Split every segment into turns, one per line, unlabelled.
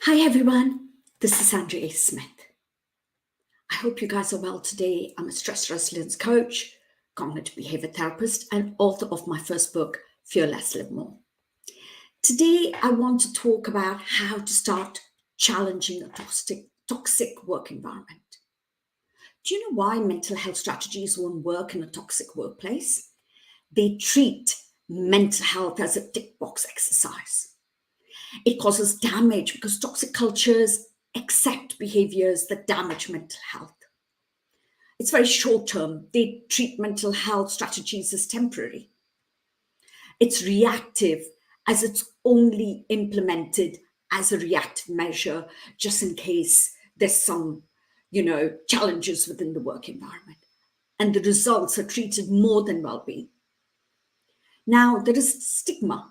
Hi everyone, this is Andrea A Smith. I hope you guys are well today. I'm a stress resilience coach, cognitive behavior therapist, and author of my first book, Fear Less, Live More. Today, I want to talk about how to start challenging a toxic work environment. Do you know why mental health strategies won't work in a toxic workplace? They treat mental health as a tick box exercise. It causes damage because toxic cultures accept behaviors that damage mental health. It's very short term. They treat mental health strategies as temporary. It's reactive, as it's only implemented as a reactive measure just in case there's some, challenges within the work environment. And the results are treated more than well-being. Now, there is stigma.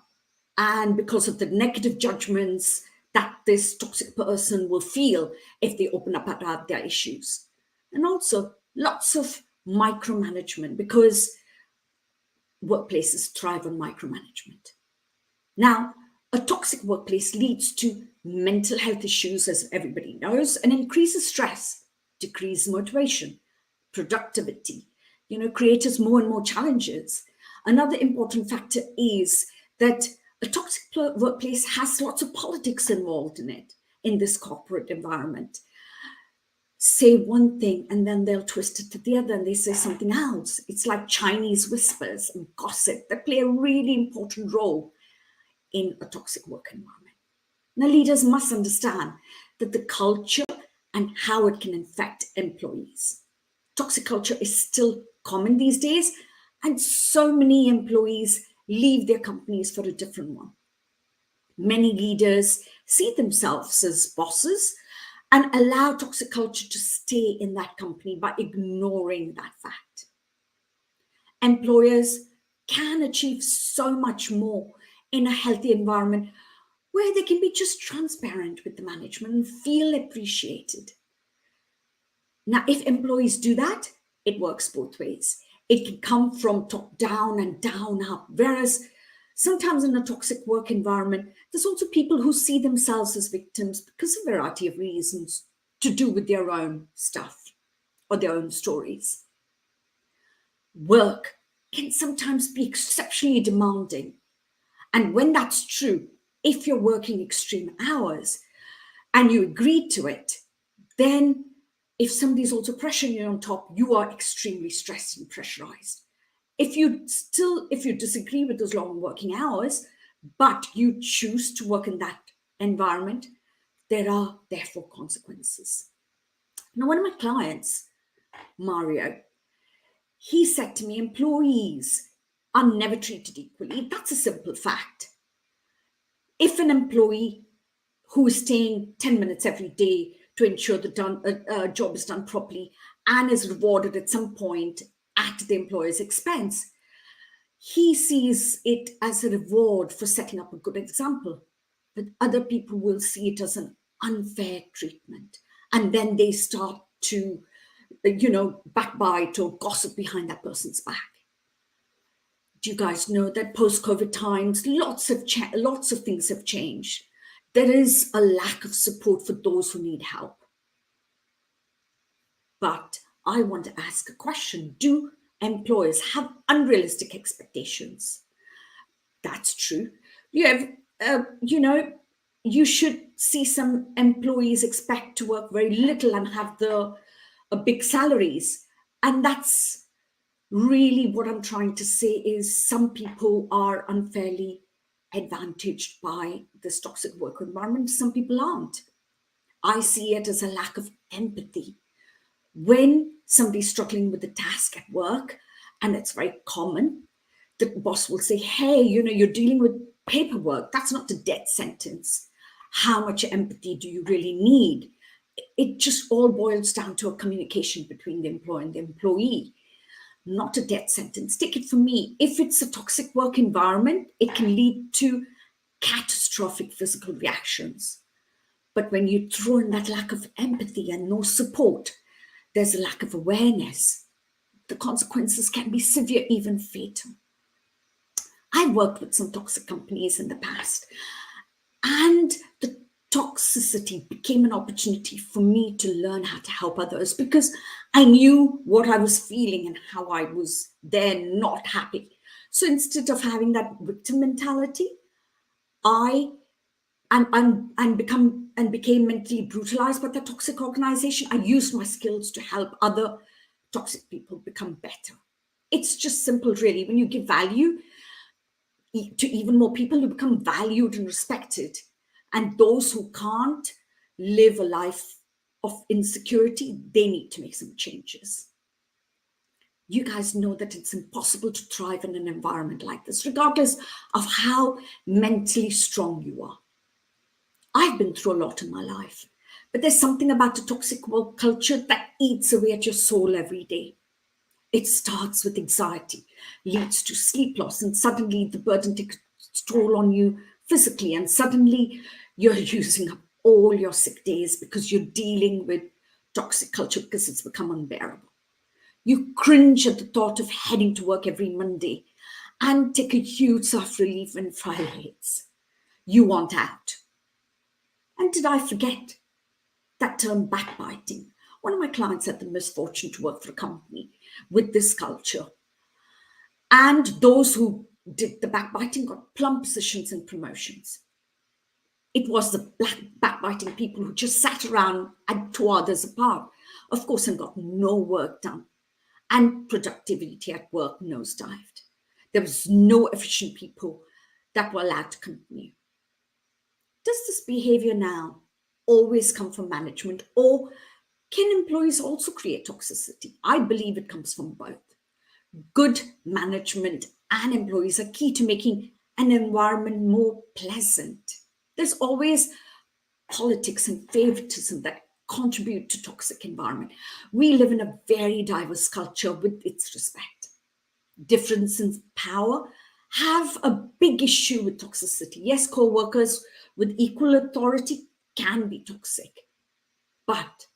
And because of the negative judgments that this toxic person will feel if they open up about their issues. And also lots of micromanagement because workplaces thrive on micromanagement. Now, a toxic workplace leads to mental health issues, as everybody knows, and increases stress, decreases motivation, productivity, creates more and more challenges. Another important factor is that a toxic workplace has lots of politics involved in it, in this corporate environment. Say one thing and then they'll twist it to the other and they say something else. It's like Chinese whispers and gossip that play a really important role in a toxic work environment. Now, leaders must understand that the culture and how it can affect employees. Toxic culture is still common these days, and so many employees leave their companies for a different one. Many leaders see themselves as bosses and allow toxic culture to stay in that company by ignoring that fact. Employers can achieve so much more in a healthy environment where they can be just transparent with the management and feel appreciated. Now, if employees do that, it works both ways. It can come from top down and down up. Whereas sometimes in a toxic work environment, there's also people who see themselves as victims because of a variety of reasons to do with their own stuff or their own stories. Work can sometimes be exceptionally demanding. And when that's true, if you're working extreme hours and you agreed to it, then if somebody's also pressuring you on top, you are extremely stressed and pressurized. If you disagree with those long working hours, but you choose to work in that environment, there are therefore consequences. Now, one of my clients, Mario, he said to me, employees are never treated equally. That's a simple fact. If an employee who is staying 10 minutes every day to ensure the job is done properly and is rewarded at some point at the employer's expense, he sees it as a reward for setting up a good example. But other people will see it as an unfair treatment. And then they start to, backbite or gossip behind that person's back. Do you guys know that post-COVID times, lots of things have changed? There is a lack of support for those who need help. But I want to ask a question. Do employers have unrealistic expectations? That's true. You have, you should see some employees expect to work very little and have big salaries. And that's really what I'm trying to say is some people are unfairly advantaged by this toxic work environment. Some people aren't. I see it as a lack of empathy. When somebody's struggling with a task at work, and it's very common, the boss will say, hey, you're dealing with paperwork. That's not a death sentence. How much empathy do you really need? It just all boils down to a communication between the employer and the employee, not a death sentence. Take it from me. If it's a toxic work environment, it can lead to catastrophic physical reactions. But when you throw in that lack of empathy and no support, there's a lack of awareness. The consequences can be severe, even fatal. I've worked with some toxic companies in the past, and the toxicity became an opportunity for me to learn how to help others, because I knew what I was feeling and how I was there not happy. So instead of having that victim mentality, I and became mentally brutalized by the toxic organization. I used my skills to help other toxic people become better. It's just simple, really. When you give value to even more people, you become valued and respected. And those who can't live a life of insecurity, they need to make some changes. You guys know that it's impossible to thrive in an environment like this, regardless of how mentally strong you are. I've been through a lot in my life, but there's something about the toxic work culture that eats away at your soul every day. It starts with anxiety, leads to sleep loss, and suddenly the burden takes its toll on you physically, and suddenly you're using up all your sick days because you're dealing with toxic culture because it's become unbearable. You cringe at the thought of heading to work every Monday and take a huge sigh of relief when Friday hits. You want out. And did I forget that term backbiting? One of my clients had the misfortune to work for a company with this culture. And those who did the backbiting got plum positions and promotions. It was the backbiting people who just sat around and tore others apart, of course, and got no work done. And productivity at work nosedived. There was no efficient people that were allowed to continue. Does this behavior now always come from management, or can employees also create toxicity? I believe it comes from both. Good management and employees are key to making an environment more pleasant. There's always politics and favoritism that contribute to toxic environment. We live in a very diverse culture with its respect. Difference in power have a big issue with toxicity. Yes, co-workers with equal authority can be toxic, but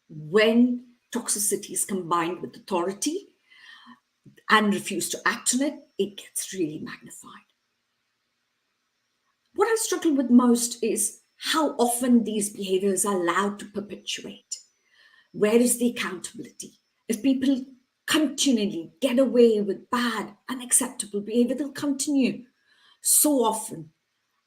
when toxicity is combined with authority and refuse to act on it, it gets really magnified. What I struggle with most is how often these behaviors are allowed to perpetuate. Where is the accountability? If people continually get away with bad, unacceptable behavior, they'll continue. So often,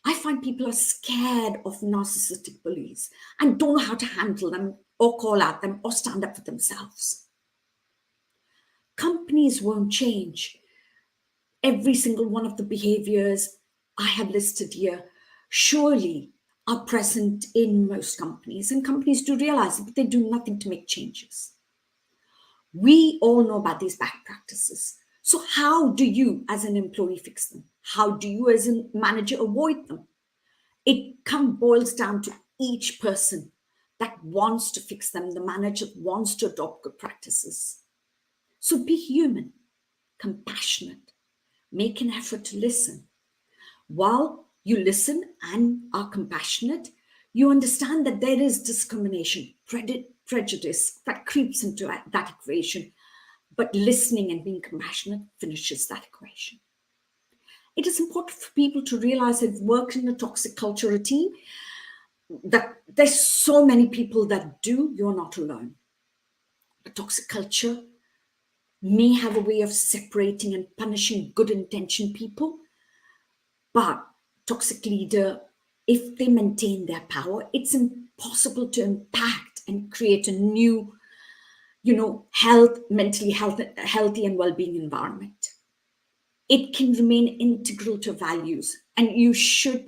I find people are scared of narcissistic bullies and don't know how to handle them or call out them or stand up for themselves. Companies won't change. Every single one of the behaviors I have listed here surely are present in most companies, and companies do realize it, but they do nothing to make changes. We all know about these bad practices. So how do you as an employee fix them? How do you as a manager avoid them? It boils down to each person that wants to fix them, the manager wants to adopt good practices. So be human, compassionate, make an effort to listen. While you listen and are compassionate, you understand that there is discrimination, prejudice that creeps into that equation. But listening and being compassionate finishes that equation. It is important for people to realize that work in a toxic culture or team, that there's so many people that do, you're not alone. A toxic culture may have a way of separating and punishing good intentioned people, but toxic leader, if they maintain their power, it's impossible to impact and create a new, mentally healthy and well-being environment. It can remain integral to values, and you should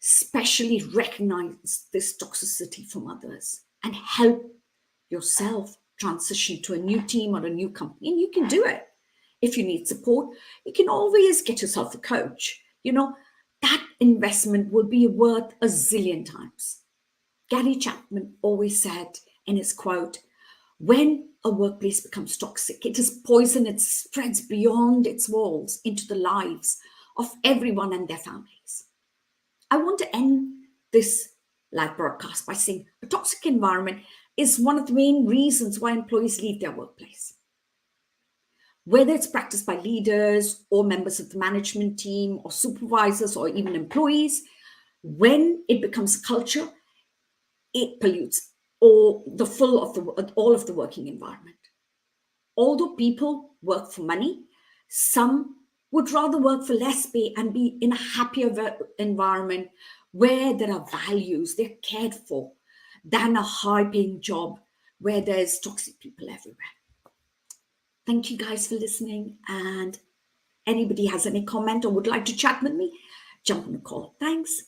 especially recognize this toxicity from others and help yourself transition to a new team or a new company. And you can do it. If you need support, you can always get yourself a coach. That investment will be worth a zillion times. Gary Chapman always said in his quote, when a workplace becomes toxic, it is poison. It spreads beyond its walls into the lives of everyone and their families. I want to end this live broadcast by saying a toxic environment is one of the main reasons why employees leave their workplace. Whether it's practiced by leaders or members of the management team or supervisors or even employees, when it becomes a culture, it pollutes all of the working environment. Although people work for money, some would rather work for less pay and be in a happier environment where there are values, they're cared for, than a high paying job where there's toxic people everywhere. Thank you guys for listening. And anybody has any comment or would like to chat with me, jump on a call. Thanks.